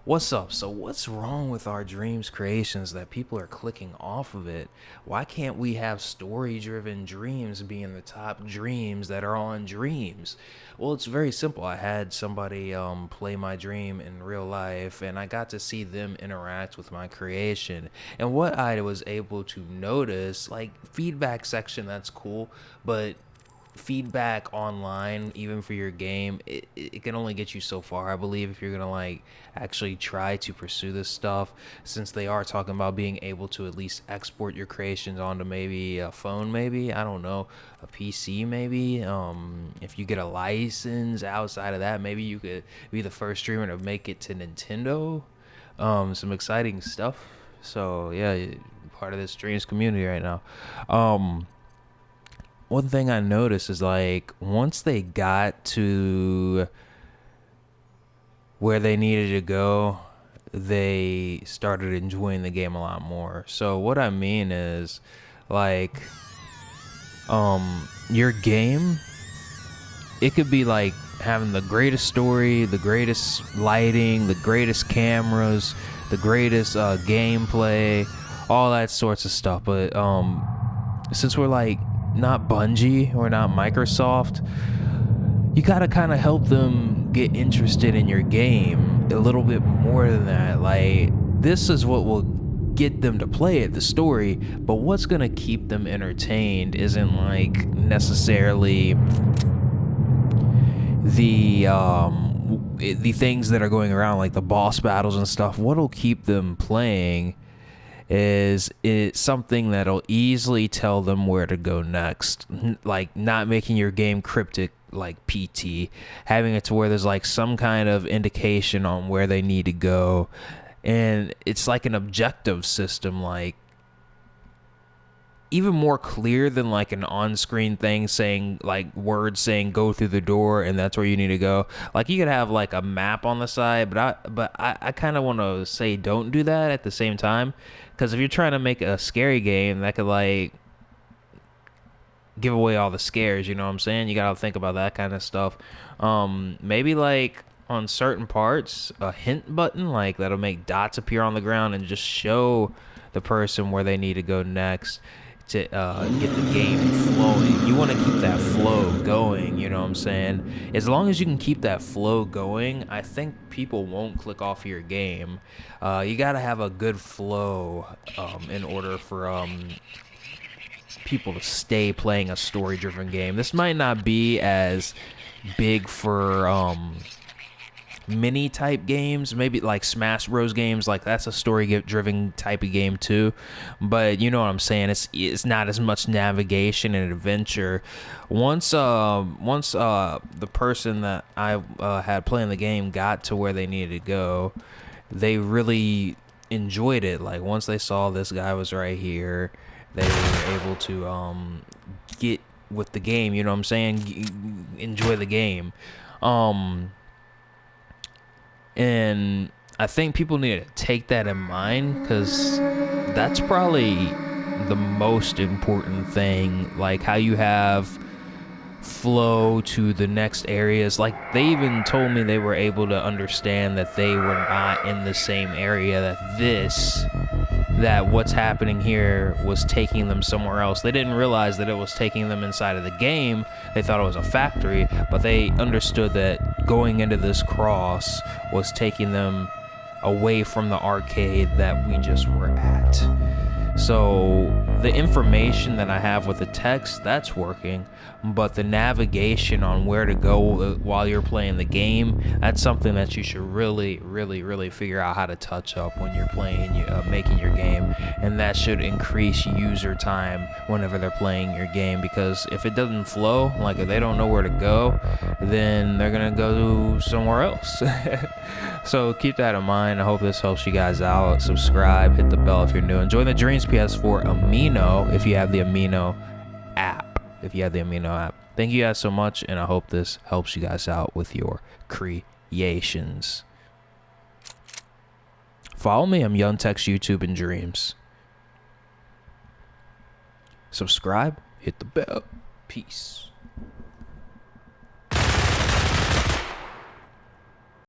What's up? So, what's wrong with our dreams creations that people are clicking off of it? Why can't we have story driven dreams being the top dreams that are on dreams? Well, it's very simple. I had somebody play my dream in real life, and I got to see them interact with my creation. And what I was able to notice, like, feedback section, that's cool, but feedback online even for your game, it can only get you so far, I believe, if you're gonna like actually try to pursue this stuff, since they are talking about being able to at least export your creations onto maybe a phone, maybe, I don't know, a PC, maybe. If you get a license outside of that, maybe you could be the first streamer to make it to Nintendo. Some exciting stuff. So yeah, part of this dreams community right now. One thing I noticed is like once they got to where they needed to go, they started enjoying the game a lot more. So what I mean is like your game, it could be like having the greatest story, the greatest lighting, the greatest cameras, the greatest gameplay, all that sorts of stuff. But since we're like not Bungie, we're not Microsoft, you gotta kind of help them get interested in your game a little bit more than that. Like, this is what will get them to play it, the story, but what's gonna keep them entertained isn't like necessarily the things that are going around, like the boss battles and stuff. What'll keep them playing is it something that'll easily tell them where to go next. Like not making your game cryptic like PT, having it to where there's like some kind of indication on where they need to go, and it's like an objective system, like even more clear than like an on-screen thing saying like words saying go through the door and that's where you need to go. Like you could have like a map on the side, but I kind of want to say don't do that at the same time, because if you're trying to make a scary game, that could like give away all the scares, you know what I'm saying? You gotta think about that kind of stuff. Maybe like on certain parts a hint button like that'll make dots appear on the ground and just show the person where they need to go next to get the game flowing. You want to keep that flow going, you know what I'm saying? As long as you can keep that flow going, I think people won't click off your game. You got to have a good flow in order for people to stay playing a story-driven game. This might not be as big for mini type games, maybe like Smash Bros games, like that's a story driven type of game too, but you know what I'm saying, it's not as much navigation and adventure. Once the person that I had playing the game got to where they needed to go, they really enjoyed it. Like once they saw this guy was right here, they were able to get with the game, you know what I'm saying, enjoy the game. And I think people need to take that in mind, because that's probably the most important thing. Like how you have flow to the next areas. Like they even told me they were able to understand that they were not in the same area, that what's happening here was taking them somewhere else. They didn't realize that it was taking them inside of the game. They thought it was a factory, but they understood that going into this cross was taking them away from the arcade that we just were at. So the information that I have with the text, that's working, but the navigation on where to go while you're playing the game, that's something that you should really figure out how to touch up when you're playing, making your game, and that should increase user time whenever they're playing your game, because if it doesn't flow, like if they don't know where to go, then they're gonna go somewhere else. So keep that in mind. I hope this helps you guys out. Subscribe, hit the bell if you're new, and join the Dreams PS4 Amino if you have the Amino app. Thank you guys so much, and I hope this helps you guys out with your creations. Follow me. I'm Young Tex, YouTube, and Dreams. Subscribe, hit the bell. Peace.